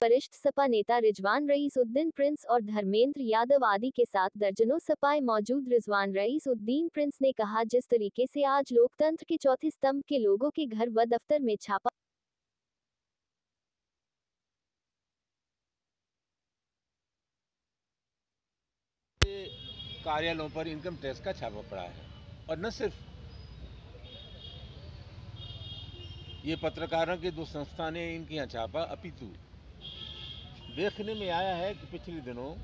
वरिष्ठ सपा नेता रिजवान रईस-उद्दीन प्रिंस और धर्मेंद्र यादव आदि के साथ दर्जनों सपाए मौजूद रिजवान रईस-उद्दीन प्रिंस ने कहा, जिस तरीके से आज लोकतंत्र के चौथे स्तंभ के लोगों के घर व दफ्तर में छापा कार्यालयों पर इनकम टैक्स का छापा पड़ा है। और न सिर्फ ये पत्रकारों की दो संस्था ने इनके यहाँ छापा, अपितु देखने में आया है कि पिछले दिनों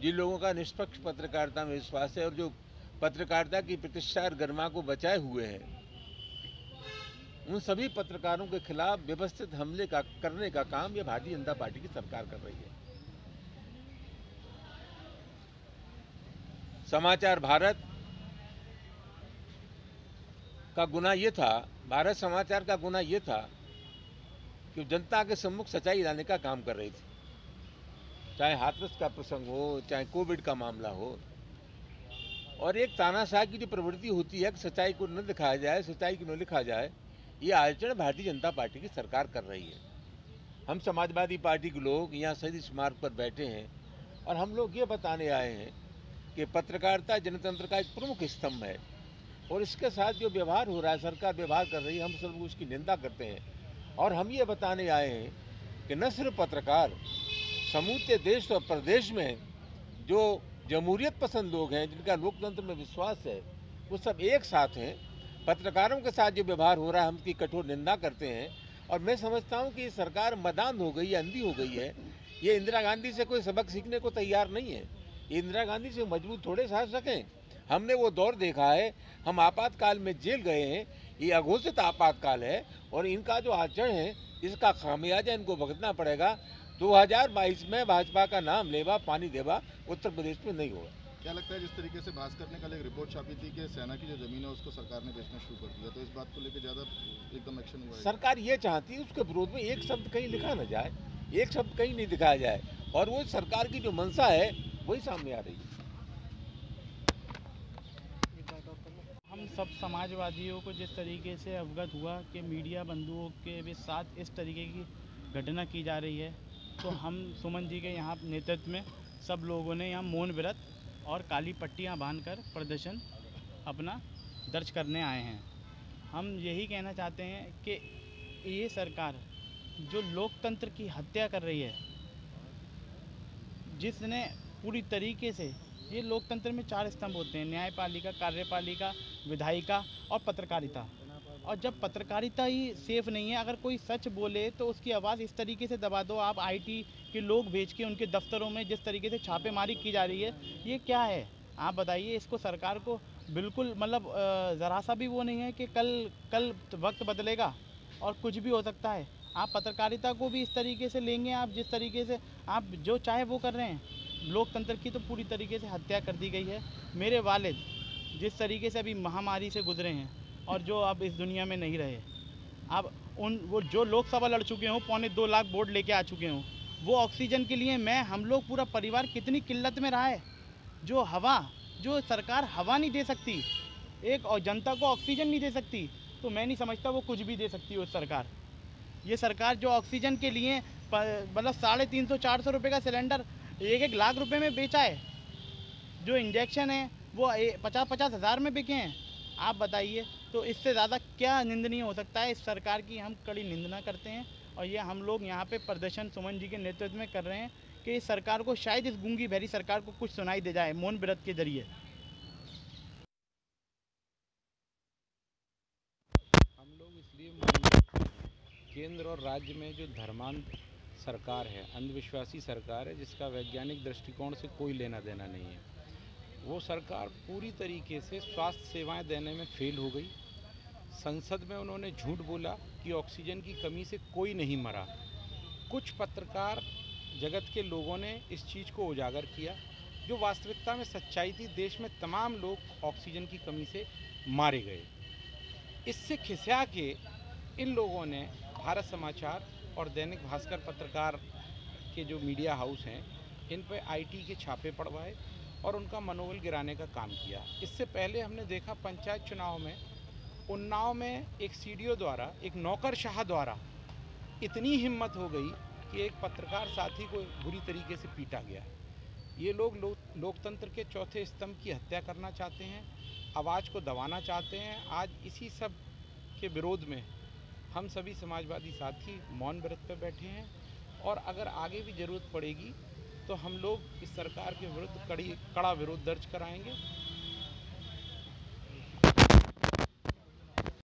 जिन लोगों का निष्पक्ष पत्रकारिता में विश्वास है और जो पत्रकारिता की प्रतिष्ठा और गरिमा को बचाए हुए हैं, उन सभी पत्रकारों के खिलाफ व्यवस्थित हमले करने का काम ये भारतीय जनता पार्टी की सरकार कर रही है। समाचार भारत का गुना ये था, भारत समाचार का गुना ये था कि जनता के सम्मुख सच्चाई लाने का काम कर रही थी, चाहे हाथरस का प्रसंग हो, चाहे कोविड का मामला हो। और एक तानाशाह की जो प्रवृत्ति होती है कि सच्चाई को न दिखाया जाए, सच्चाई को न लिखा जाए, ये आचरण भारतीय जनता पार्टी की सरकार कर रही है। हम समाजवादी पार्टी के लोग यहाँ शहीद स्मारक पर बैठे हैं और हम लोग ये बताने आए हैं कि पत्रकारिता जनतंत्र का एक प्रमुख स्तंभ है और इसके साथ जो व्यवहार हो रहा है, सरकार व्यवहार कर रही है, हम सब उसकी निंदा करते हैं। और हम ये बताने आए हैं कि न सिर्फ पत्रकार, समूचे देश और प्रदेश में जो जमहूरियत पसंद लोग हैं, जिनका लोकतंत्र में विश्वास है, वो सब एक साथ हैं। पत्रकारों के साथ जो व्यवहार हो रहा है, हम उसकी कठोर निंदा करते हैं। और मैं समझता हूँ कि ये सरकार मदान हो गई है, अंधी हो गई है। ये इंदिरा गांधी से कोई सबक सीखने को तैयार नहीं है। इंदिरा गांधी से मजबूत थोड़े साथ सकें। हमने वो दौर देखा है, हम आपातकाल में जेल गए हैं। ये अघोषित आपातकाल है और इनका जो आचरण है, इसका खामियाजा इनको भुगतना पड़ेगा। 2022 में भाजपा का नाम लेवा पानी देवा उत्तर प्रदेश में नहीं होगा। क्या लगता है, जिस तरीके से भास्कर ने कल एक रिपोर्ट छापी थी कि सेना की जो जमीन है उसको सरकार ने बेचना शुरू कर दिया, तो इस बात को लेकर ज्यादा एकदम एक्शन हुआ है? सरकार ये चाहती है उसके विरोध में एक शब्द कहीं लिखा न जाए, एक शब्द कहीं नहीं दिखाया जाए, और वो सरकार की जो मंशा है वही सामने आ रही है। हम सब समाजवादियों को जिस तरीके से अवगत हुआ कि मीडिया बंधुओं के भी साथ इस तरीके की घटना की जा रही है, तो हम सुमन जी के यहाँ नेतृत्व में सब लोगों ने यहाँ मौन व्रत और काली पट्टियाँ बांधकर प्रदर्शन अपना दर्ज करने आए हैं। हम यही कहना चाहते हैं कि ये सरकार जो लोकतंत्र की हत्या कर रही है, जिसने पूरी तरीके से, ये लोकतंत्र में 4 स्तंभ होते हैं: न्यायपालिका, कार्यपालिका, विधायिका और पत्रकारिता। और जब पत्रकारिता ही सेफ नहीं है, अगर कोई सच बोले तो उसकी आवाज़ इस तरीके से दबा दो। आप आईटी के लोग भेज के उनके दफ्तरों में जिस तरीके से छापेमारी की जा रही है, ये क्या है? आप बताइए। इसको सरकार को बिल्कुल मतलब ज़रा सा भी वो नहीं है कि कल वक्त बदलेगा और कुछ भी हो सकता है। आप पत्रकारिता को भी इस तरीके से लेंगे, आप जिस तरीके से आप जो चाहे वो कर रहे हैं। लोकतंत्र की तो पूरी तरीके से हत्या कर दी गई है। मेरे वालिद जिस तरीके से अभी महामारी से गुजरे हैं और जो अब इस दुनिया में नहीं रहे, अब वो जो लोकसभा लड़ चुके हों, 2.25 लाख वोट लेके आ चुके हों, वो ऑक्सीजन के लिए हम लोग पूरा परिवार कितनी किल्लत में रहा है। जो सरकार हवा नहीं दे सकती, एक और जनता को ऑक्सीजन नहीं दे सकती, तो मैं नहीं समझता वो कुछ भी दे सकती हो सरकार। ये सरकार जो ऑक्सीजन के लिए मतलब 350-400 रुपये का सिलेंडर 1-1 लाख रुपए में बेचा है, जो इंजेक्शन है वो 50-50 हज़ार में बिके हैं। आप बताइए, तो इससे ज़्यादा क्या निंदनीय हो सकता है? इस सरकार की हम कड़ी निंदा करते हैं और ये हम लोग यहाँ पे प्रदर्शन सुमन जी के नेतृत्व में कर रहे हैं कि इस सरकार को, शायद इस गूंगी बहरी सरकार को कुछ सुनाई दे जाए मौन व्रत के जरिए। हम लोग इसलिए मौन, केंद्र और राज्य में जो धर्मांध सरकार है, अंधविश्वासी सरकार है, जिसका वैज्ञानिक दृष्टिकोण से कोई लेना देना नहीं है, वो सरकार पूरी तरीके से स्वास्थ्य सेवाएं देने में फेल हो गई। संसद में उन्होंने झूठ बोला कि ऑक्सीजन की कमी से कोई नहीं मरा। कुछ पत्रकार जगत के लोगों ने इस चीज़ को उजागर किया, जो वास्तविकता में सच्चाई थी। देश में तमाम लोग ऑक्सीजन की कमी से मारे गए। इससे खिसिया के इन लोगों ने भारत समाचार और दैनिक भास्कर पत्रकार के जो मीडिया हाउस हैं, इन पर आईटी के छापे पड़वाए और उनका मनोबल गिराने का काम किया। इससे पहले हमने देखा पंचायत चुनाव में उन्नाव में एक सीडीओ द्वारा, एक नौकरशाह द्वारा इतनी हिम्मत हो गई कि एक पत्रकार साथी को बुरी तरीके से पीटा गया है। ये लोग लोकतंत्र के चौथे स्तंभ की हत्या करना चाहते हैं, आवाज़ को दबाना चाहते हैं। आज इसी सब के विरोध में हम सभी समाजवादी साथी मौन व्रत पर बैठे हैं और अगर आगे भी ज़रूरत पड़ेगी तो हम लोग इस सरकार के विरुद्ध कड़ा विरोध दर्ज कराएंगे।